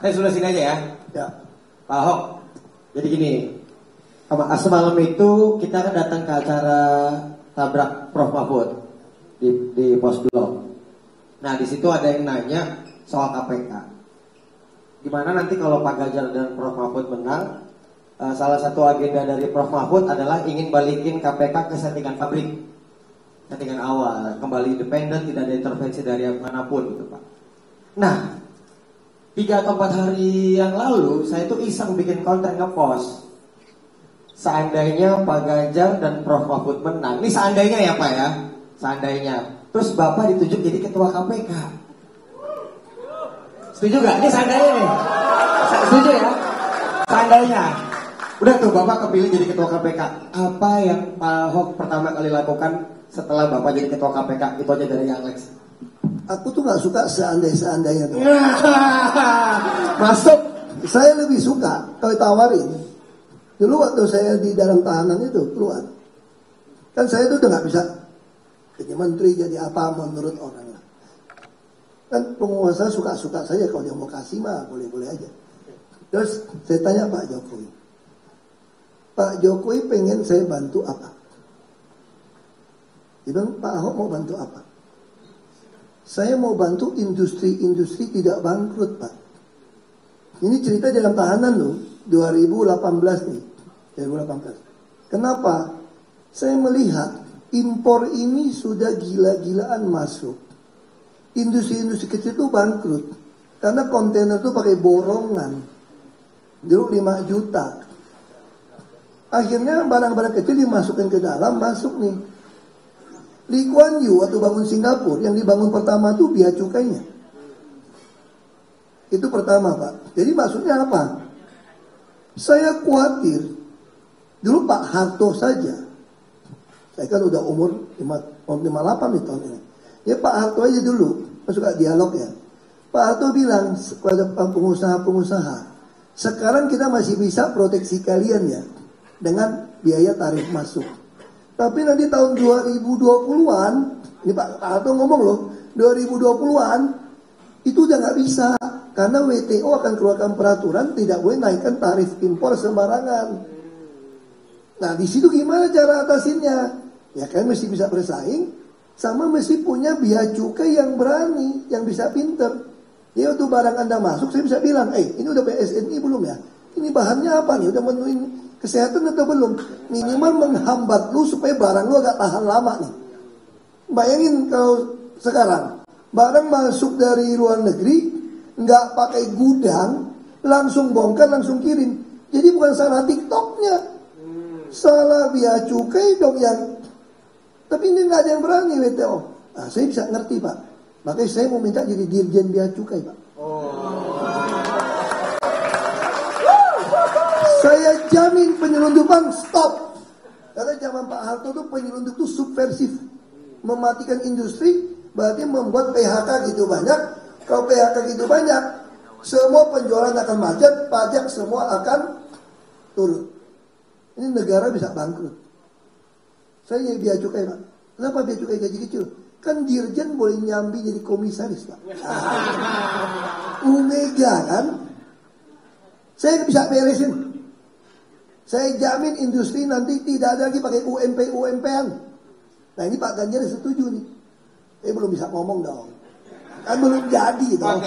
Saya sudah sini aja ya. Ya. Pak Ahok. Jadi gini, semalam itu kita kan datang ke acara tabrak Prof Mahfud di Pos Blok. Nah di situ ada yang nanya soal KPK. Gimana nanti kalau Pak Ganjar dan Prof Mahfud menang? Salah satu agenda dari Prof Mahfud adalah ingin balikin KPK ke settingan pabrik, settingan awal, kembali independen, tidak ada intervensi dari manapun, gitu Pak. Nah, 3 atau 4 hari yang lalu saya tuh iseng bikin konten ngepost. Seandainya Pak Ganjar dan Prof Mahfud menang, ini seandainya ya Pak ya, seandainya. Terus Bapak ditunjuk jadi ketua KPK. Setuju gak? Ini seandainya nih. Setuju ya? Seandainya. Udah tuh Bapak kepilih jadi ketua KPK. Apa yang Pak Ahok pertama kali lakukan setelah Bapak jadi ketua KPK? Itu aja dari Alex. Aku tuh gak suka seandainya tuh. Masuk. Saya lebih suka kalau tawarin. Dulu waktu saya di dalam tahanan itu keluar, kan saya tuh udah gak bisa jadi menteri, jadi apa menurut orang. Kan penguasa suka-suka saja, kalau dia mau kasih mah boleh-boleh aja. Terus saya tanya Pak Jokowi, Pak Jokowi pengen saya bantu apa? Dia bilang, Pak Ahok mau bantu apa? Saya mau bantu industri-industri tidak bangkrut, Pak. Ini cerita dalam tahanan loh, 2018 nih, 2018. Kenapa? Saya melihat impor ini sudah gila-gilaan masuk. Industri-industri kecil itu bangkrut karena kontainer itu pakai borongan. Dulu 5 juta. Akhirnya barang-barang kecil dimasukkan ke dalam, masuk nih. Lee Kuan Yew waktu bangun Singapura, yang dibangun pertama tuh bea cukainya. Itu pertama Pak. Jadi maksudnya apa? Saya khawatir. Dulu Pak Harto saja. Saya kan udah umur 58 nih tahun ini. Ya Pak Harto aja dulu. Saya suka dialog ya. Pak Harto bilang kepada pengusaha-pengusaha, sekarang kita masih bisa proteksi kalian ya, dengan biaya tarif masuk. Tapi nanti tahun 2020-an, ini Pak Harto ngomong loh, 2020-an itu udah nggak bisa, karena WTO akan keluarkan peraturan tidak boleh naikkan tarif impor sembarangan. Nah di situ gimana cara atasinnya? Ya kan mesti bisa bersaing, sama mesti punya bea cukai yang berani, yang bisa pinter. Ya waktu barang Anda masuk, saya bisa bilang, ini udah PSNI belum ya? Ini bahannya apa nih? Udah menuin kesehatan atau belum? Minimal menghambat lu supaya barang lu agak tahan lama nih. Bayangin kalau sekarang barang masuk dari luar negeri, nggak pakai gudang, langsung bongkar, langsung kirim. Jadi bukan salah TikToknya, salah bea cukai dong yang. Tapi ini nggak ada yang berani WTO. Nah, saya bisa ngerti Pak. Makanya saya mau minta jadi dirjen bea cukai Pak. Saya jamin penyelundupan stop. Karena zaman Pak Harto tuh penyelundup itu subversif, mematikan industri, berarti membuat PHK gitu banyak. Kalau PHK gitu banyak, semua penjualan akan macet, pajak semua akan turun. Ini negara bisa bangkrut. Saya jadi bea cukai Pak. Kenapa bea cukai gaji kecil? Kan dirjen boleh nyambi jadi komisaris Pak. Mega kan? Saya bisa beresin. Saya jamin industri nanti tidak ada lagi pakai UMP-UMP-an. Nah ini Pak Ganjar setuju nih. Belum bisa ngomong dong. Kan belum jadi dong.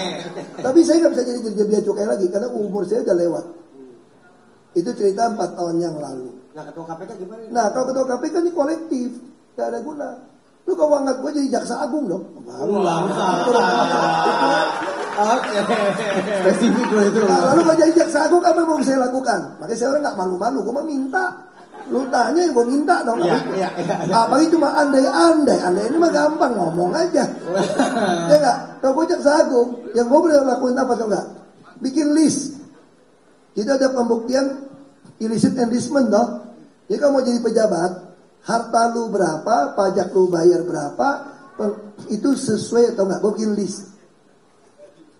Tapi saya nggak bisa jadi dirjen bea cukai lagi karena umur saya udah lewat. Itu cerita 4 tahun yang lalu. Nah ketua KPK gimana? Nah kalau ketua KPK ini kolektif, gak ada guna. Lu kalau angkat gue jadi jaksa agung dong. Baru spesifik loh itu. Nah, lalu kalau jadi jaksa agung apa yang mau saya lakukan? Makanya saya orang gak malu-malu, gue mau minta. Lu tanya yang gue minta dong. Apalagi cuma andai-andai ini mah gampang ngomong aja. Ya enggak? Kalau gue jaksa agung, yang gue boleh lakuin apa atau enggak? Bikin list. Jadi ada pembuktian illicit enrichment dong. Jadi kalau mau jadi pejabat, harta lu berapa, pajak lu bayar berapa, itu sesuai atau enggak? Gue bikin list.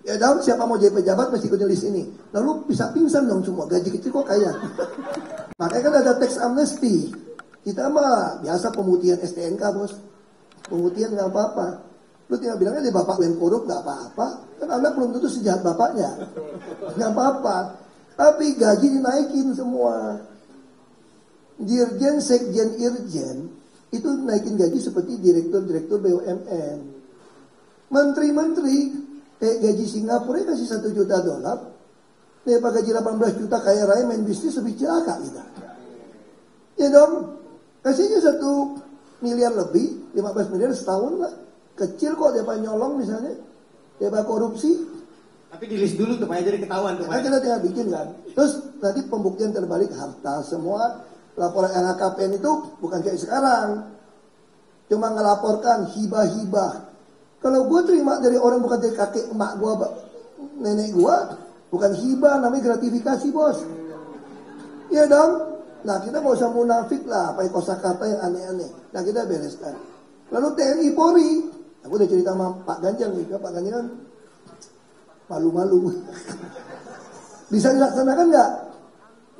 Ya dong, siapa mau jadi pejabat mesti ikutin list ini. Lalu bisa pingsan dong semua, gaji kecil kok kaya. Makanya kan ada tax amnesty. Kita mah biasa pemutihan STNK bos. Pemutihan nggak apa-apa. Lu tinggal bilangnya dia bapak yang korup nggak apa-apa. Kan anak belum tentu sejahat bapaknya. Nggak apa-apa. Tapi gaji dinaikin semua. Dirjen, sekjen, irjen itu naikin gaji seperti direktur-direktur BUMN. Menteri-menteri gaji Singapura kasih $1 juta. Pak gaji 18 juta kaya raya main bisnis lebih celaka kita. Ya dong, kasihnya 1 miliar lebih, 15 miliar setahun lah. Kecil kok dia nyolong misalnya, dia korupsi. Tapi di list dulu tuh Pak, jadi ketahuan tuh Pak. Kita tinggal bikin kan. Terus nanti pembuktian terbalik harta semua. Laporan LHKPN itu bukan kayak sekarang. Cuma ngelaporkan hibah-hibah. Kalau gue terima dari orang bukan dari kakek emak gue, nenek gue, bukan hibah, namanya gratifikasi bos. Iya dong. Nah kita gak usah munafik lah, pakai kosakata yang aneh-aneh. Nah kita bereskan. Lalu TNI Polri, aku udah cerita sama Pak Ganjar nih, Pak Ganjar kan malu-malu. Bisa dilaksanakan nggak?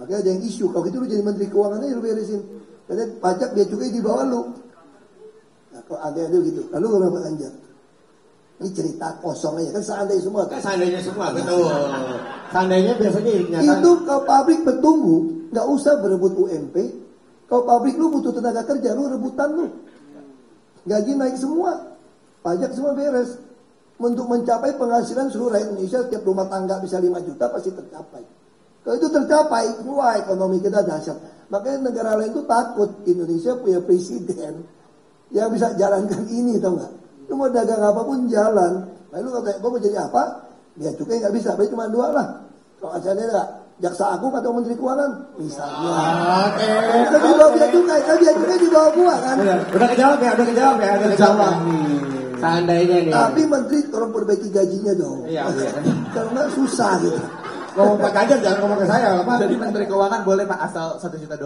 Makanya ada yang isu, kalau gitu lu jadi Menteri Keuangan aja lu beresin. Karena pajak dia cukai di bawah lu. Nah kalau ada gitu, lalu gue bilang Pak Ganjar, ini cerita kosong aja, kan seandainya semua. Kan seandainya semua, betul. Seandainya biasanya kenyataan. Itu kalau pabrik bertumbuh, nggak usah berebut UMP. Kalau pabrik lu butuh tenaga kerja, lu rebutan lu. Gaji naik semua, pajak semua beres. Untuk mencapai penghasilan seluruh rakyat Indonesia, tiap rumah tangga bisa 5 juta pasti tercapai. Kalau itu tercapai, wah ekonomi kita dahsyat. Makanya negara lain itu takut Indonesia punya presiden yang bisa jalankan ini, tau nggak? Lu mau dagang apapun jalan. Lalu kalau gue mau jadi apa? Dia cukai nggak bisa, berarti cuma 2 lah. Kalau acaranya nggak, jaksa agung atau menteri keuangan, misalnya. Oke. Kan di bawah dia cukai, kan dia cukai di bawah gua kan. Udah kejawab ya, udah kejawab. Seandainya nih. Tapi menteri tolong perbaiki gajinya dong. Iya. Karena susah gitu. Ngomong Pak Ganjar jangan ngomong ke saya, Pak. Jadi Menteri Keuangan boleh Pak asal $1 juta.